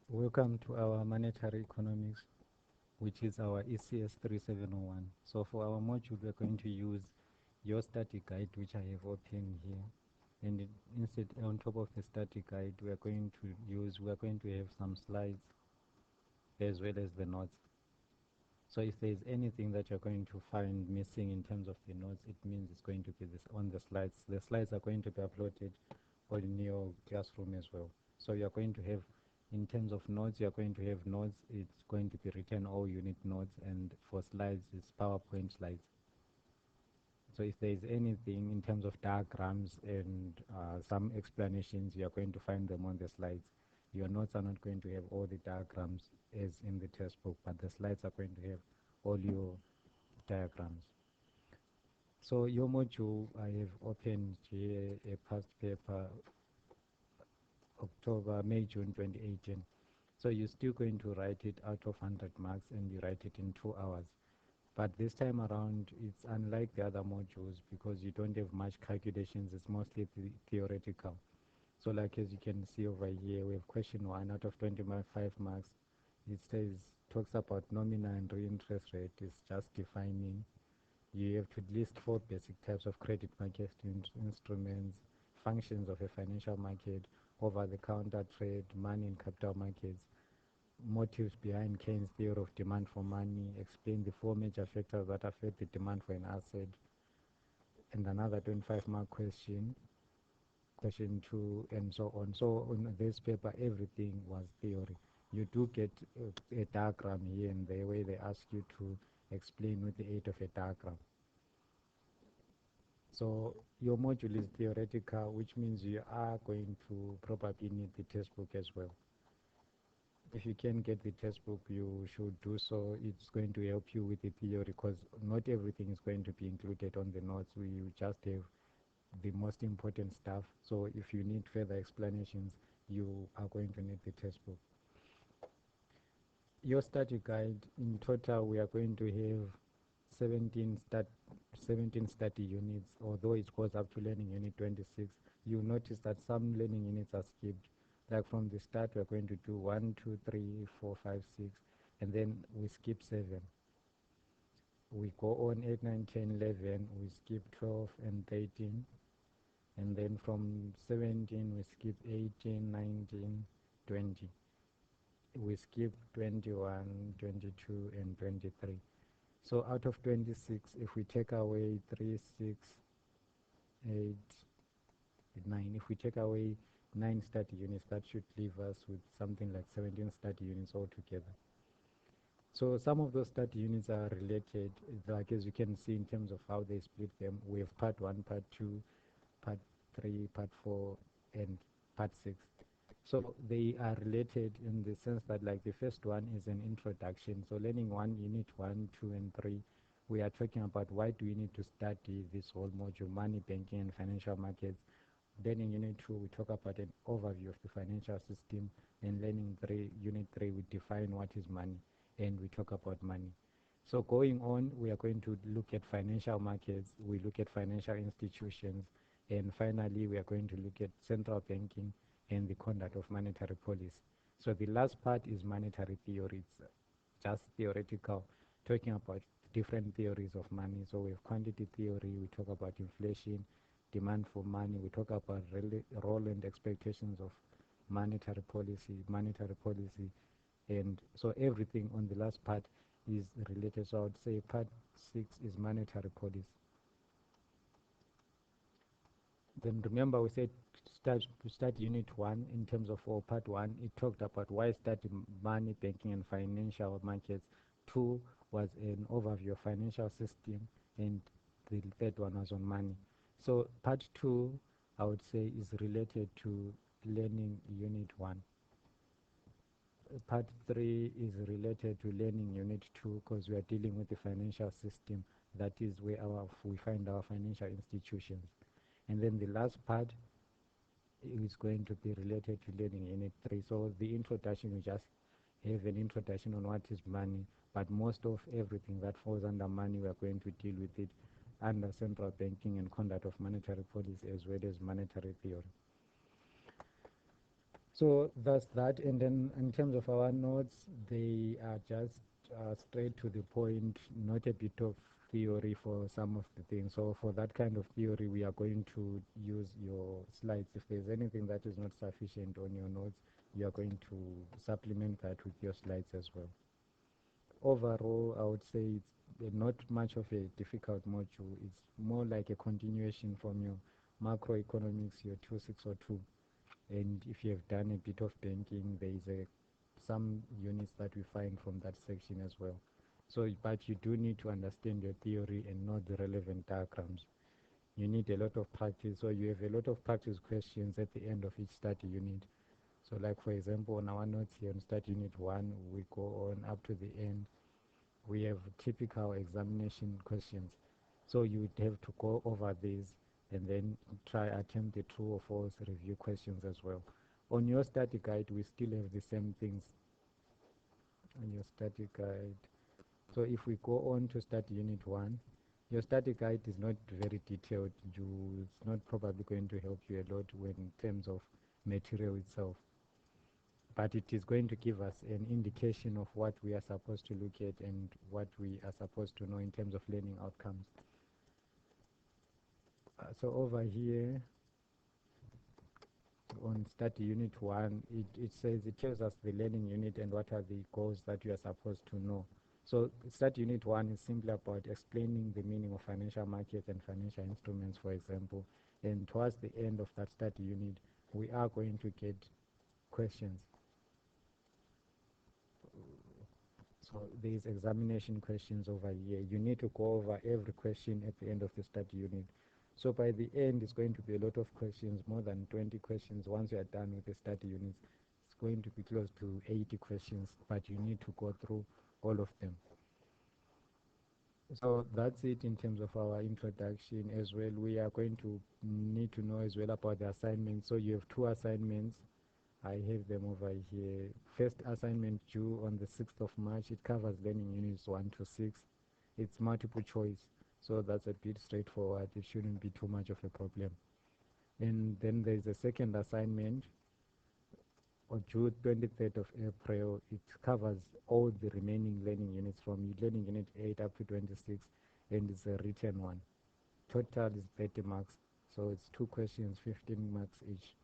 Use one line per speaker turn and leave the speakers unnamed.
Welcome to our monetary economics, which is our ECS3701. So for our module, we're going to use your study guide, which I have opened here. And instead, on top of the study guide, we are going to have some slides as well as the notes. So if there's anything that you're going to find missing in terms of the notes, it means it's going to be this on the slides. The slides are going to be uploaded in your classroom as well. So you're going to have, in terms of notes, you're going to have notes. It's going to be written all unit notes, and for slides, it's PowerPoint slides. So if there's anything in terms of diagrams and some explanations, you're going to find them on the slides. Your notes are not going to have all the diagrams as in the textbook, but the slides are going to have all your diagrams. So your module, I have opened here a past paper, May, June 2018. So you're still going to write it out of 100 marks, and you write it in 2 hours. But this time around, it's unlike the other modules because you don't have much calculations. It's mostly theoretical. So like as you can see over here, we have question 1 out of 25 marks. It talks about nominal and real interest rate. It's just defining. You have to list 4 basic types of credit market instruments, functions of a financial market, over-the-counter trade, money and capital markets, motives behind Keynes' theory of demand for money, explain the 4 major factors that affect the demand for an asset, and another 25-mark question, question 2, and so on. So on this paper, everything was theory. You do get a diagram here and there where they ask you to explain with the aid of a diagram. So your module is theoretical, which means you are going to probably need the textbook as well. If you can get the textbook, you should do so. It's going to help you with the theory because not everything is going to be included on the notes. We just have the most important stuff. So if you need further explanations, you are going to need the textbook. Your study guide, in total, we are going to have 17 study units, although it goes up to learning unit 26. You notice that some learning units are skipped. Like from the start, we're going to do 1, 2, 3, 4, 5, 6, and then we skip 7. We go on 8, 9, 10, 11, we skip 12 and 13. And then from 17, we skip 18, 19, 20. We skip 21, 22, and 23. So out of 26, if we take away 3, 6, 8, 9, if we take away 9 study units, that should leave us with something like 17 study units altogether. So some of those study units are related, like as you can see in terms of how they split them. We have part 1, part 2, part 3, part 4, and part 6. So they are related in the sense that like the first one is an introduction. So learning 1, unit 1, 2, and 3, we are talking about why do we need to study this whole module, money, banking, and financial markets. Then in unit 2, we talk about an overview of the financial system. And learning 3, unit 3, we define what is money, and we talk about money. So going on, we are going to look at financial markets, we look at financial institutions, and finally, we are going to look at central banking and the conduct of monetary policy. So the last part is monetary theory. It's just theoretical, talking about different theories of money. So we have quantity theory, we talk about inflation, demand for money, we talk about role and expectations of monetary policy, and so everything on the last part is related. So I would say part 6 is monetary policy. Then remember we said start unit 1 in terms of part 1. It talked about why study money, banking, and financial markets. 2 was an overview of financial system, and the third one was on money. So part 2, I would say, is related to learning unit 1. Part 3 is related to learning unit 2 because we are dealing with the financial system. That is where we find our financial institutions. And then the last part is going to be related to learning unit 3. So the introduction, we just have an introduction on what is money, but most of everything that falls under money, we are going to deal with it under central banking and conduct of monetary policy as well as monetary theory. So that's that. And then in terms of our notes, they are just straight to the point, not a bit of theory for some of the things. So for that kind of theory, we are going to use your slides. If there's anything that is not sufficient on your notes, you are going to supplement that with your slides as well. Overall, I would say it's not much of a difficult module. It's more like a continuation from your macroeconomics, your 2602. And if you have done a bit of banking, there is some units that we find from that section as well. So, but you do need to understand your theory and know the relevant diagrams. You need a lot of practice, so you have a lot of practice questions at the end of each study unit. So like for example, on our notes here on study unit 1, we go on up to the end. We have typical examination questions. So you would have to go over these and then try attempt the true or false review questions as well. On your study guide, we still have the same things on your study guide. So if we go on to study unit 1, your study guide is not very detailed. It's not probably going to help you a lot when in terms of material itself. But it is going to give us an indication of what we are supposed to look at and what we are supposed to know in terms of learning outcomes. So over here on study unit 1, it tells us the learning unit and what are the goals that you are supposed to know. So study unit 1 is simply about explaining the meaning of financial markets and financial instruments, for example. And towards the end of that study unit, we are going to get questions. So there's examination questions over here. You need to go over every question at the end of the study unit. So by the end, it's going to be a lot of questions, more than 20 questions. Once you are done with the study units, it's going to be close to 80 questions, but you need to go through all of them. So that's it in terms of our introduction as well. We are going to need to know as well about the assignments. So you have 2 assignments. I have them over here. First assignment due on the 6th of March. It covers learning units 1 to 6. It's multiple choice, so that's a bit straightforward. It shouldn't be too much of a problem. And then there's a second assignment on June 23rd of April. It covers all the remaining learning units from learning unit 8 up to 26, and it's a written one. Total is 30 marks, so it's 2 questions, 15 marks each.